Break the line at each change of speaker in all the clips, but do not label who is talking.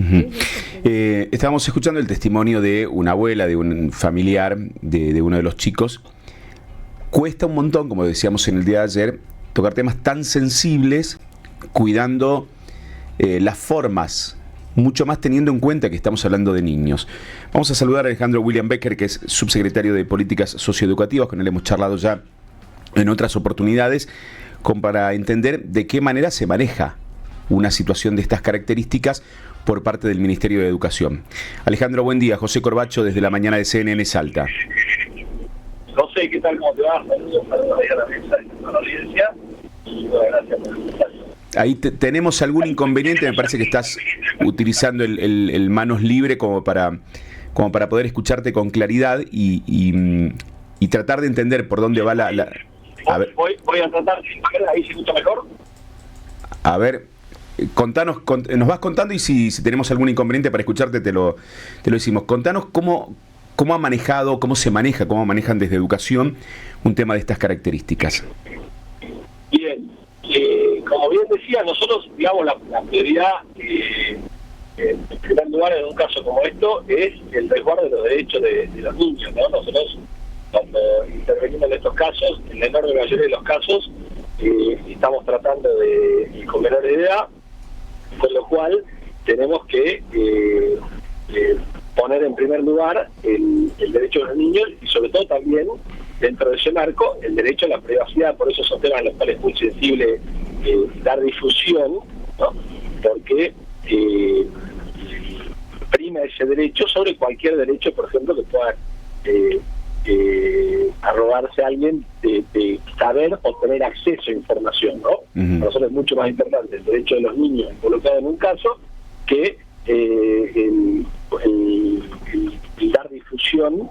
Uh-huh. Estábamos escuchando el testimonio de una abuela, de un familiar, de uno de los chicos. Cuesta un montón, como decíamos en el día de ayer, tocar temas tan sensibles, cuidando las formas, mucho más teniendo en cuenta que estamos hablando de niños. Vamos a saludar a Alejandro William Becker, que es subsecretario de Políticas Socioeducativas, con él hemos charlado ya en otras oportunidades, para entender de qué manera se maneja una situación de estas características por parte del Ministerio de Educación. Alejandro, buen día. José Corbacho, desde la mañana de CNN Salta.
José, ¿qué tal? ¿Cómo te va? Saludos ahí a la mesa y a la audiencia. Y bueno, gracias por el invitación.
Ahí tenemos algún inconveniente, me parece que estás utilizando el manos libre como para poder escucharte con claridad y tratar de entender por dónde va la...
A ver. Voy a tratar, ahí se escucha mejor.
A ver, nos vas contando y si tenemos algún inconveniente para escucharte te lo decimos. Contanos cómo ha manejado, cómo manejan desde educación un tema de estas características.
Bien, como bien decía, nosotros, digamos, la prioridad, en primer lugar, en un caso como esto, es el resguardo de los derechos de los niños, ¿no? Nosotros, cuando intervenimos en estos casos, en la enorme mayoría de los casos, estamos tratando de con menor edad, con lo cual tenemos que poner en primer lugar el derecho de los niños y sobre todo también dentro de ese marco el derecho a la privacidad. Por eso son temas en los cuales es muy sensible dar difusión, ¿no? Porque prima ese derecho sobre cualquier derecho, por ejemplo, que pueda arrogarse a alguien de saber o tener acceso a información, ¿no? Uh-huh. Para nosotros es mucho más importante el derecho de los niños involucrados en un caso que el dar difusión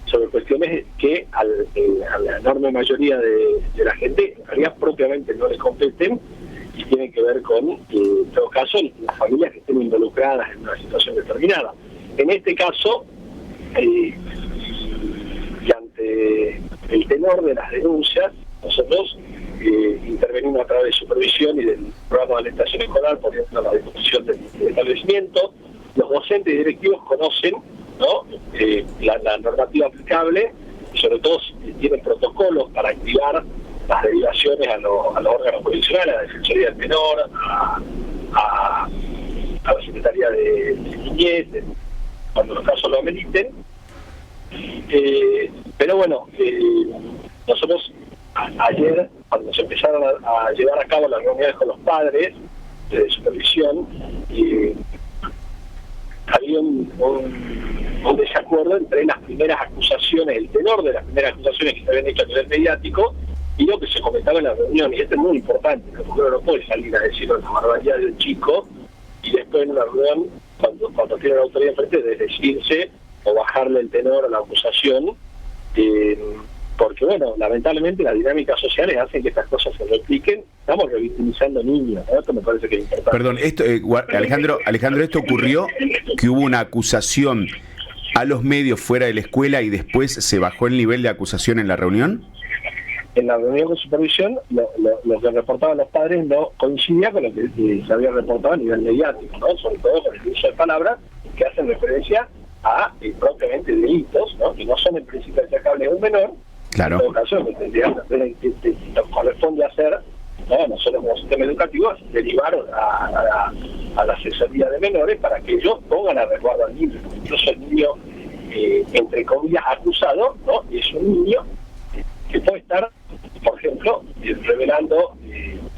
sobre cuestiones que a la enorme mayoría de la gente en realidad propiamente no les competen y tienen que ver con, en todo caso, las familias que estén involucradas en una situación determinada. En este caso, y ante el tenor de las denuncias, nosotros intervenimos a través de supervisión y del programa de alimentación escolar, poniendo a la disposición del establecimiento. Los docentes y directivos conocen, ¿no?, la normativa aplicable y sobre todo tienen protocolos para activar las derivaciones a los órganos jurisdiccionales, a la Defensoría del Menor, a la Secretaría de Niñez, cuando los casos lo ameriten. Pero bueno, nosotros ayer, cuando se empezaron a llevar a cabo las reuniones con los padres de supervisión, había un desacuerdo entre las primeras acusaciones, el tenor de las primeras acusaciones que se habían hecho a nivel mediático y lo que se comentaba en la reunión. Y esto es muy importante, porque uno no puede salir a decir la barbaridad de un chico y después en una reunión, cuando tiene la autoridad enfrente, desdecirse o bajarle el tenor a la acusación, porque bueno, lamentablemente las dinámicas sociales hacen que estas cosas se repliquen. Estamos revictimizando niños, ¿no? Esto me parece que es importante.
Perdón, esto, Alejandro, ¿esto ocurrió? ¿Que hubo una acusación a los medios fuera de la escuela y después se bajó el nivel de acusación en la reunión?
En la reunión de supervisión, lo que reportaban los padres no coincidía con lo que se había reportado a nivel mediático, ¿no? Sobre todo con el uso de palabras que hacen referencia a propiamente delitos, ¿no?, que no son en principio achacables a un menor.
Claro.
En todo caso, que corresponde hacer, ¿no?, nosotros como sistema educativo, derivar a la asesoría de menores para que ellos pongan a resguardo al niño. Incluso el niño, entre comillas, acusado, ¿no?, es un niño que puede estar, por ejemplo, revelando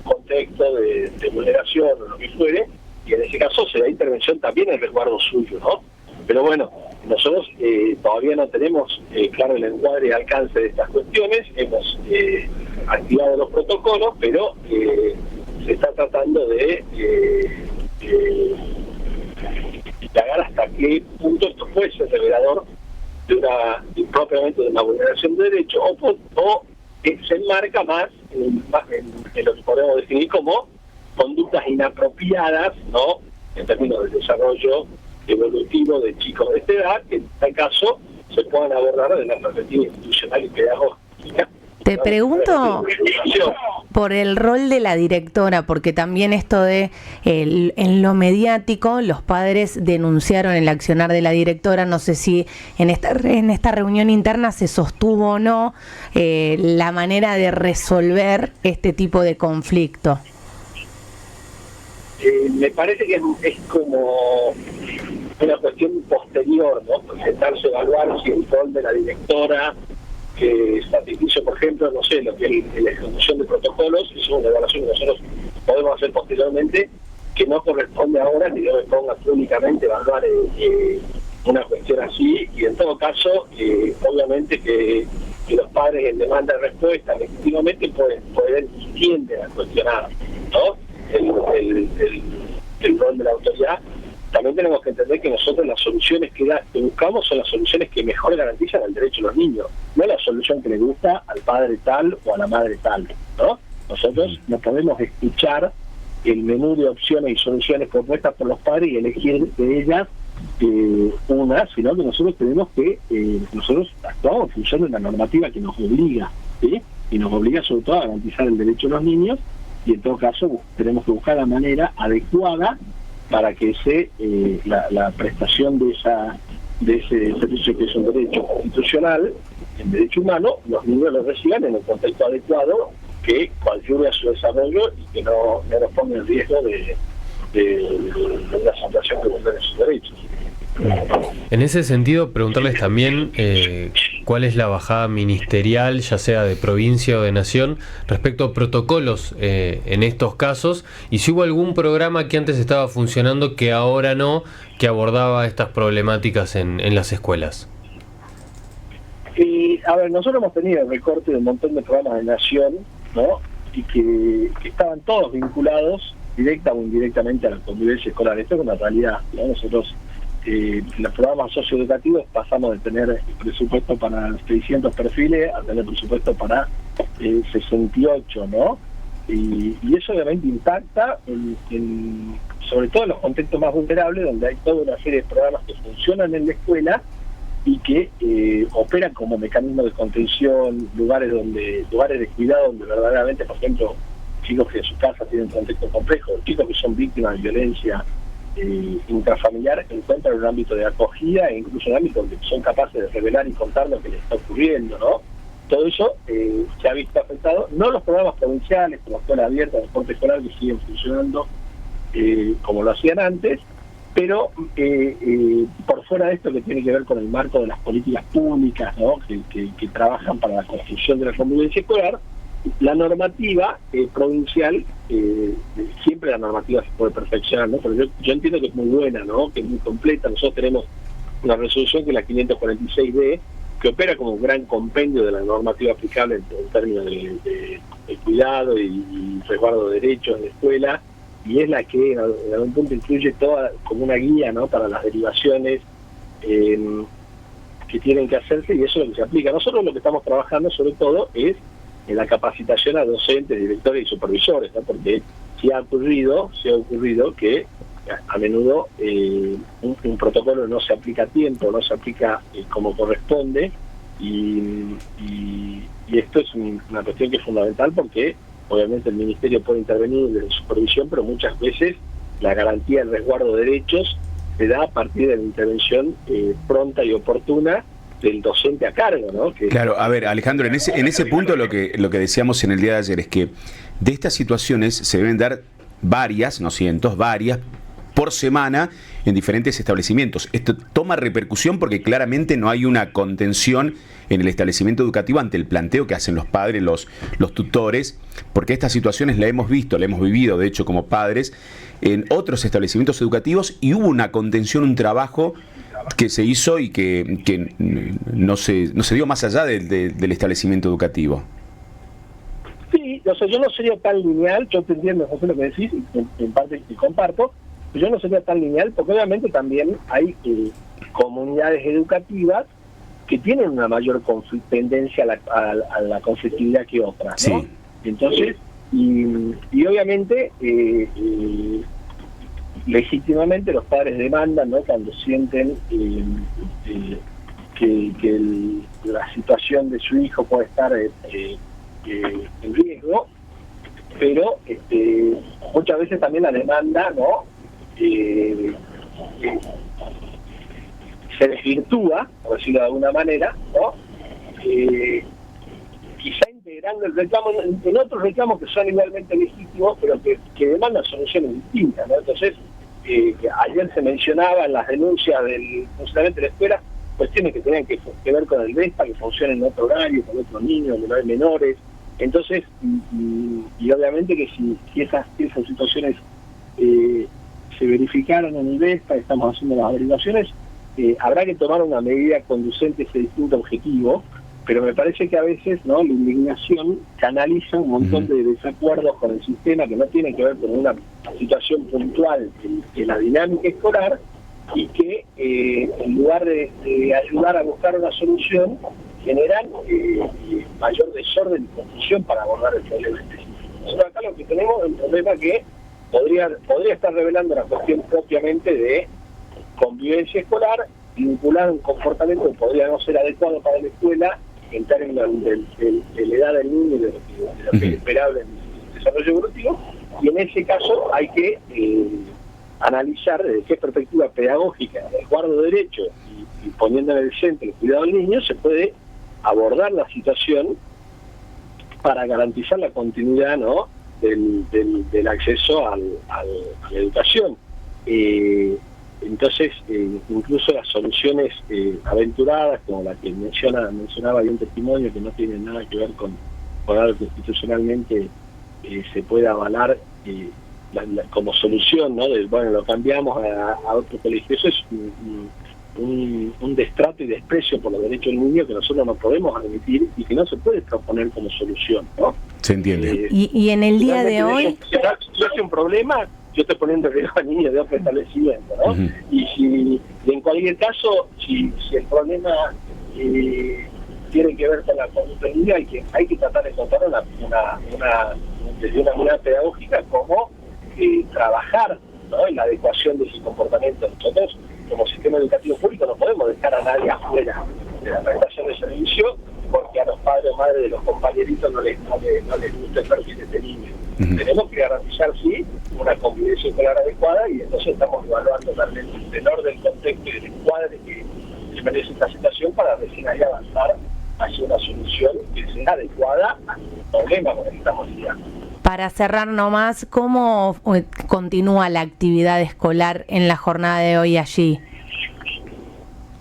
contexto de vulneración o lo que fuere, y en ese caso se da intervención también en el resguardo suyo, ¿no? Pero bueno, nosotros todavía no tenemos claro el encuadre y alcance de estas cuestiones. Hemos activado los protocolos, pero se está tratando de indagar hasta qué punto esto puede ser revelador propiamente de una vulneración de derecho o se enmarca más en lo que podemos definir como conductas inapropiadas, ¿no?, en términos de desarrollo evolutivo de chicos de esta edad, que en tal caso se puedan abordar desde la perspectiva institucional y pedagógica
Te pregunto por el rol de la directora, porque también esto de en lo mediático, los padres denunciaron el accionar de la directora. No sé si en esta reunión interna se sostuvo o no la manera de resolver este tipo de conflicto.
Me parece que es como una cuestión posterior, ¿no? Intentarse evaluar si el rol de la directora que satisfizo, por ejemplo, no sé, lo que es la ejecución de protocolos, es una evaluación que nosotros podemos hacer posteriormente, que no corresponde ahora que yo me ponga públicamente a evaluar una cuestión así, y en todo caso, obviamente que los padres en demanda de respuesta efectivamente pueden y tienden a cuestionar, ¿no? el rol de la autoridad. También tenemos que entender que nosotros las soluciones que buscamos son las soluciones que mejor garantizan el derecho de los niños, no la solución que le gusta al padre tal o a la madre tal, ¿no? Nosotros no podemos escuchar el menú de opciones y soluciones propuestas por los padres y elegir de ellas una, sino que nosotros tenemos que, nosotros actuamos en función de la normativa que nos obliga, ¿sí? Y nos obliga sobre todo a garantizar el derecho de los niños, y en todo caso tenemos que buscar la manera adecuada para que la prestación de ese servicio, que es un derecho constitucional, el derecho humano, los niños lo reciban en el contexto adecuado que coadyuve a su desarrollo y que no nos ponga en riesgo de una situación que vulnere sus derechos.
En ese sentido, preguntarles también cuál es la bajada ministerial, ya sea de provincia o de nación, respecto a protocolos en estos casos, y si hubo algún programa que antes estaba funcionando que ahora no, que abordaba estas problemáticas en las escuelas.
A ver, nosotros hemos tenido el recorte de un montón de programas de nación, ¿no? Y que estaban todos vinculados directa o indirectamente a la convivencia escolar. Esto es una realidad, ¿no? Nosotros los programas socioeducativos pasamos de tener presupuesto para 600 perfiles a tener presupuesto para 68, ¿no? Y eso obviamente impacta sobre todo en los contextos más vulnerables, donde hay toda una serie de programas que funcionan en la escuela y que operan como mecanismo de contención, lugares de cuidado donde verdaderamente, por ejemplo, chicos que en su casa tienen un contexto complejo, chicos que son víctimas de violencia intrafamiliar, encuentran un ámbito de acogida e incluso un ámbito donde son capaces de revelar y contar lo que les está ocurriendo, ¿no? Todo eso se ha visto afectado, no los programas provinciales como escuela abierta, deporte escolar, que siguen funcionando como lo hacían antes, pero por fuera de esto que tiene que ver con el marco de las políticas públicas, ¿no? que trabajan para la construcción de la convivencia escolar, la normativa provincial, siempre la normativa se puede perfeccionar, ¿no? Pero yo entiendo que es muy buena, ¿no? Que es muy completa. Nosotros tenemos una resolución que es la 546D, que opera como un gran compendio de la normativa aplicable en términos de cuidado y resguardo de derechos en la escuela, y es la que en algún punto incluye toda como una guía, ¿no? Para las derivaciones que tienen que hacerse, y eso es lo que se aplica. Nosotros lo que estamos trabajando sobre todo es en la capacitación a docentes, directores y supervisores, ¿no? Porque se ha ocurrido que a menudo un protocolo no se aplica a tiempo, no se aplica como corresponde, y esto es una cuestión que es fundamental, porque obviamente el Ministerio puede intervenir de supervisión, pero muchas veces la garantía del resguardo de derechos se da a partir de la intervención pronta y oportuna del docente a cargo, ¿no?
Claro, a ver, Alejandro, en ese punto lo que decíamos en el día de ayer es que de estas situaciones se deben dar varias, no cientos, varias, por semana en diferentes establecimientos. Esto toma repercusión porque claramente no hay una contención en el establecimiento educativo ante el planteo que hacen los padres, los tutores, porque estas situaciones la hemos visto, la hemos vivido, de hecho, como padres, en otros establecimientos educativos, y hubo una contención, un trabajo que se hizo y que no se dio más allá del establecimiento educativo.
Sí, o sea, yo no sería tan lineal, yo te entiendo, José, lo que decís, en parte y comparto, pero yo no sería tan lineal, porque obviamente también hay comunidades educativas que tienen una mayor tendencia a la conflictividad que otras, ¿no? Sí. Entonces, y obviamente legítimamente los padres demandan, ¿no? Cuando sienten que la situación de su hijo puede estar en riesgo, pero muchas veces también la demanda, ¿no? Se desvirtúa, por decirlo de alguna manera, ¿no? Quizá integrando el reclamo en otros reclamos que son igualmente legítimos, pero que demandan soluciones distintas, ¿no? Entonces, ayer se mencionaba en las denuncias del funcionamiento de la escuela cuestiones que tenían que ver con el VESPA, que funciona en otro horario, con otros niños, menores. Entonces, y obviamente que si esas situaciones se verificaron en el VESPA, estamos haciendo las averiguaciones, habrá que tomar una medida conducente a ese distinto objetivo, pero me parece que a veces, ¿no?, la indignación canaliza un montón de desacuerdos con el sistema que no tienen que ver con una situación puntual en la dinámica escolar, y que en lugar de ayudar a buscar una solución, generan mayor desorden y confusión para abordar el problema específico. Nosotros acá lo que tenemos es un problema que podría estar revelando una cuestión propiamente de convivencia escolar, vinculada a un comportamiento que podría no ser adecuado para la escuela en términos de la edad del niño y de lo que es esperable en el desarrollo evolutivo, y en ese caso hay que analizar desde qué perspectiva pedagógica, del guardo de derecho y poniendo en el centro el cuidado del niño, se puede abordar la situación para garantizar la continuidad, ¿no?, del acceso a la educación. Entonces, incluso las soluciones aventuradas, como la que mencionaba ahí un testimonio que no tiene nada que ver con algo que institucionalmente se pueda avalar como solución, ¿no? Bueno, lo cambiamos a otro colegio. Eso es un destrato y desprecio por los derechos del niño que nosotros no podemos admitir y que no se puede proponer como solución, ¿no?
Se entiende.
Y en el día de hoy...
Si hace un problema, yo estoy poniendo en riesgo a niños de otro establecimiento, ¿no? Y en cualquier caso, si el problema tiene que ver con la conducta del niño, hay que tratar de encontrar desde una mirada pedagógica cómo trabajar, ¿no?, en la adecuación de ese comportamiento. Nosotros, como sistema educativo público, no podemos dejar a nadie afuera de la prestación de servicio porque a los padres o madres de los compañeritos no les gusta el perfil de este niño. Tenemos que garantizar, sí, una convivencia escolar adecuada, y entonces estamos evaluando también el tenor del contexto y del encuadre que merece esta situación para recién ahí avanzar hacia una solución que sea adecuada al problema con el que estamos lidiando.
Para cerrar nomás, ¿cómo continúa la actividad escolar en la jornada de hoy allí?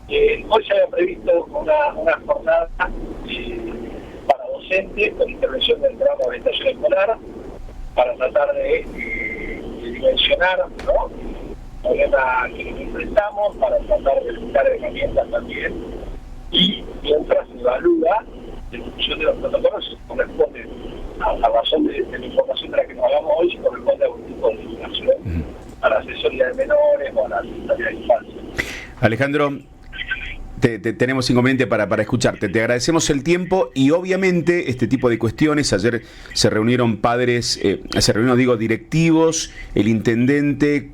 Hoy se había previsto una jornada para docentes con intervención del programa de orientación escolar para tratar de dimensionar, ¿no?, el problema que enfrentamos, para tratar de buscar herramientas también, y mientras se evalúa la evolución de los protocolos, se corresponde a razón de la información de la que nos hagamos hoy, se corresponde a algún tipo de legislación para la asesoría de menores o a la asesoría de infancia.
Alejandro, tenemos inconveniente para escucharte. Te agradecemos el tiempo y obviamente este tipo de cuestiones. Ayer se reunieron directivos, el intendente,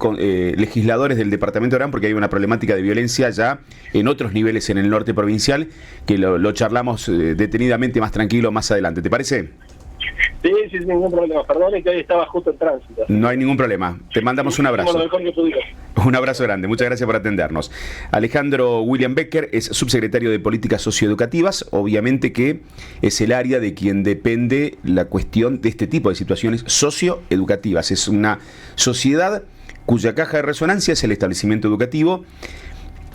legisladores del departamento de Orán, porque hay una problemática de violencia ya en otros niveles en el norte provincial, que lo charlamos detenidamente más tranquilo más adelante. ¿Te parece?
Sí, sin ningún problema. Perdone que hoy estaba justo en tránsito.
No hay ningún problema. Te mandamos un abrazo.
Lo mejor que pudimos.
Un abrazo grande. Muchas gracias por atendernos. Alejandro William Becker es subsecretario de Políticas Socioeducativas. Obviamente que es el área de quien depende la cuestión de este tipo de situaciones socioeducativas. Es una sociedad cuya caja de resonancia es el establecimiento educativo,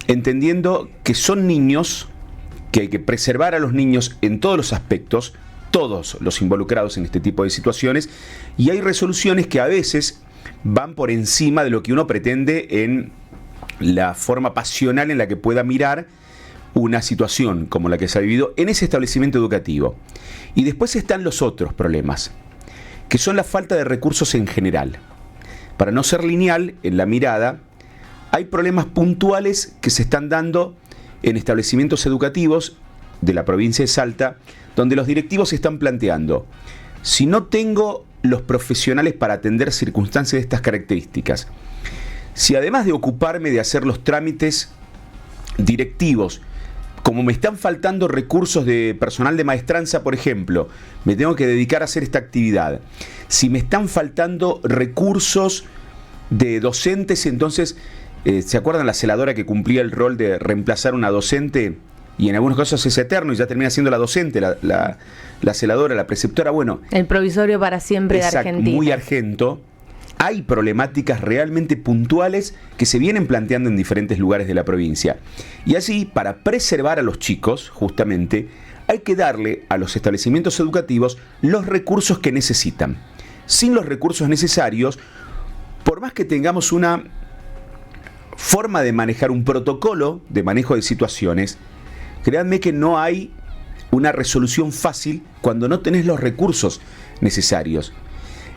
entendiendo que son niños, que hay que preservar a los niños en todos los aspectos, todos los involucrados en este tipo de situaciones, y hay resoluciones que a veces van por encima de lo que uno pretende en la forma pasional en la que pueda mirar una situación como la que se ha vivido en ese establecimiento educativo. Y después están los otros problemas, que son la falta de recursos en general. Para no ser lineal en la mirada, hay problemas puntuales que se están dando en establecimientos educativos de la provincia de Salta, donde los directivos se están planteando: si no tengo los profesionales para atender circunstancias de estas características, si además de ocuparme de hacer los trámites directivos como me están faltando recursos de personal de maestranza, por ejemplo, me tengo que dedicar a hacer esta actividad. Si me están faltando recursos de docentes, entonces, ¿se acuerdan la celadora que cumplía el rol de reemplazar una docente? Y en algunos casos es eterno y ya termina siendo la docente, la celadora, la preceptora. Bueno,
el provisorio para siempre de Argentina.
Muy argento. Hay problemáticas realmente puntuales que se vienen planteando en diferentes lugares de la provincia. Y así, para preservar a los chicos, justamente, hay que darle a los establecimientos educativos los recursos que necesitan. Sin los recursos necesarios, por más que tengamos una forma de manejar un protocolo de manejo de situaciones, créanme que no hay una resolución fácil cuando no tenés los recursos necesarios.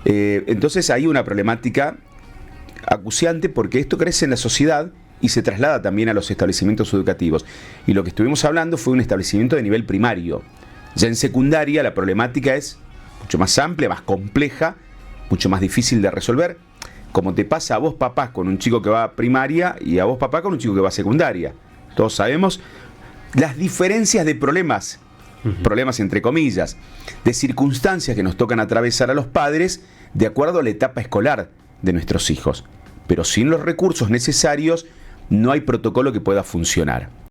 Entonces hay una problemática acuciante porque esto crece en la sociedad y se traslada también a los establecimientos educativos. Y lo que estuvimos hablando fue un establecimiento de nivel primario. Ya en secundaria la problemática es mucho más amplia, más compleja, mucho más difícil de resolver, como te pasa a vos papás con un chico que va a primaria y a vos papá con un chico que va a secundaria. Todos sabemos las diferencias de problemas entre comillas, de circunstancias que nos tocan atravesar a los padres de acuerdo a la etapa escolar de nuestros hijos. Pero sin los recursos necesarios no hay protocolo que pueda funcionar.